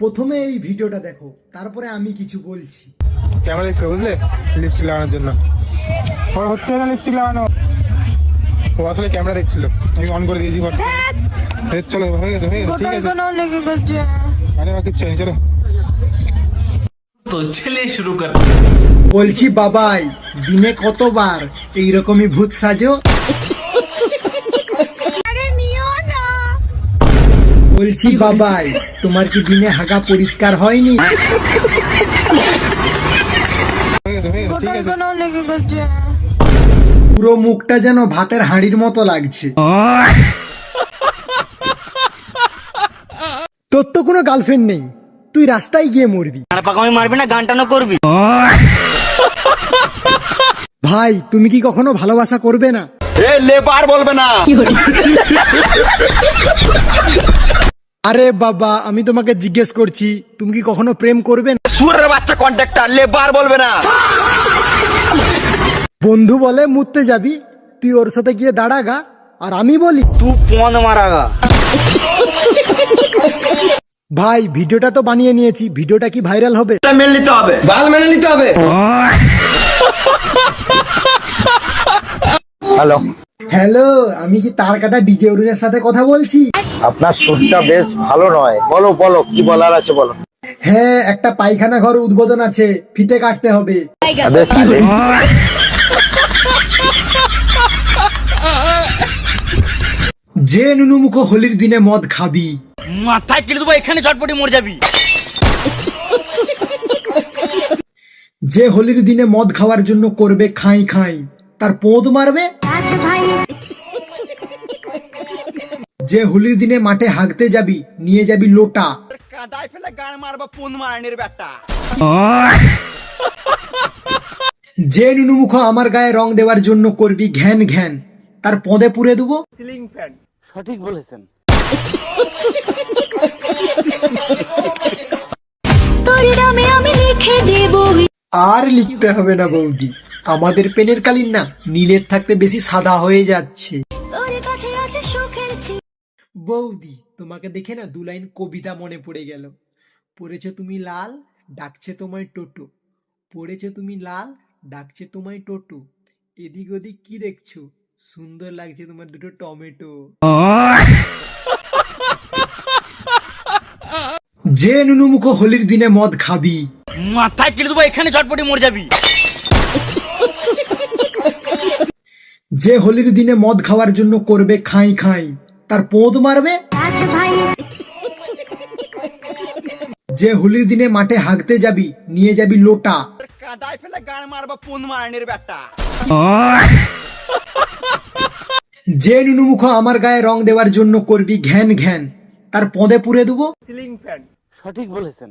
প্রথমে এই ভিডিওটা দেখো, তারপরে আমি কিছু বলছি। ক্যামেরা দেখছো বুঝলে, লিপস্টিক লাগানোর জন্য। ওর হচ্ছে না লিপস্টিক লাগানো, ও আসলে ক্যামেরা দেখছিল, আমি অন করে দিয়েছি। চলো হয়ে গেছে ঠিক আছে। আরে বাকি চাই, চলো তো চলিয়ে শুরু কর। বলছি বাবাই, দিনে কতবার এইরকমই ভূত সাজো? বলছি বাবাই, তোমার কি দিনে হাগা পরিষ্কার হয়নি? ঠিক আছে। পুরো মুখটা যেন ভাতের হাঁড়ির মতো লাগছে। তোর তো কোনো গার্লফ্রেন্ড নেই, তুই রাস্তায় গিয়ে মরবি। মারবি না, গান টানো করবি। ভাই, তুমি কি কখনো ভালোবাসা করবে না? লেবার বলবে না। আরে বাবা, আমি তোমাকে জিজ্ঞেস করছি, তুমি কি কখনো প্রেম করবে না? সুরের বাচ্চা কন্ট্রাক্টর, লেবার বলবে না। বন্ধু বলে মুততে যাবি, তুই ওর সাথে গিয়ে দাঁড়াগা, আর আমি বলি তুই পন মারাগা। ভাই, ভিডিওটা তো বানিয়ে নিয়েছি, ভিডিওটা কি ভাইরাল হবে? মেনে নিতে হবে, বাল মেনে নিতে হবে। হ্যালো হ্যালো, আমি কি তার কাটা ডিজে অরুণের সাথে কথা বলছি? আপনার সুরটা বেশ ভালো নয়। বলো বলো, কি বলার আছে বলো। হ্যাঁ, একটা পায়খানা ঘর উদ্বোধন আছে, ফিতে কাটতে হবে। যে নুনুমুখো হোলির দিনে মদ খাবি, মাথায় কিলে দেবো, এখানে চটপটি মরে যাবি। যে হোলির দিনে মদ খাওয়ার জন্য করবে খাই খাই, তার পোঁদ মারবে। যে হোলির দিনে মাঠে হাগতে যাবি, নিয়ে যাবি লোটা। কাদায় ফেলে গান মারবা, পুন মারানির ব্যাটা। যে নুনুমুখো আমার গায়ে রং দেওয়ার জন্য করবি ঘ্যান ঘ্যান, তার পদে পুরে দেবো সিলিং ফ্যান। সঠিক বলেছেন। আর লিখতে হবে না বৌদি, আমাদের পেনের কালির না নীলের থাকতে বেশি সাদা হয়ে যাচ্ছে। বৌদি, তোমাকে দেখে না দু লাইন কবিতা মনে পড়ে গেল। পড়েছো তুমি লাল, ডাকছে তোমায় টোটো। পড়েছো তুমি লাল, ডাকছে তোমায় টোটো। এদিক ওদিক কি দেখছো? সুন্দর লাগছে তোমার দুটো টমেটো। যে নুনুমুখো হোলির দিনে মদ খাবি, মাথায় কিলে দেবো, এখানে চটপটি মরে যাবি। যে হোলির দিনে মদ খাওয়ার জন্য করবে খাই খাই, তার পোঁদ মারবে। যে হোলির দিনে মাঠে হাগতে যাবি, নিয়ে যাবি লোটা। কাদায় ফেলে গান মারবা, পুন মারানির ব্যাটা। যে নুনুমুখো আমার গায়ে রং দেওয়ার জন্য করবি ঘ্যান ঘ্যান, তার পদে পুরে দেবো সিলিং ফ্যান। সঠিক বলেছেন।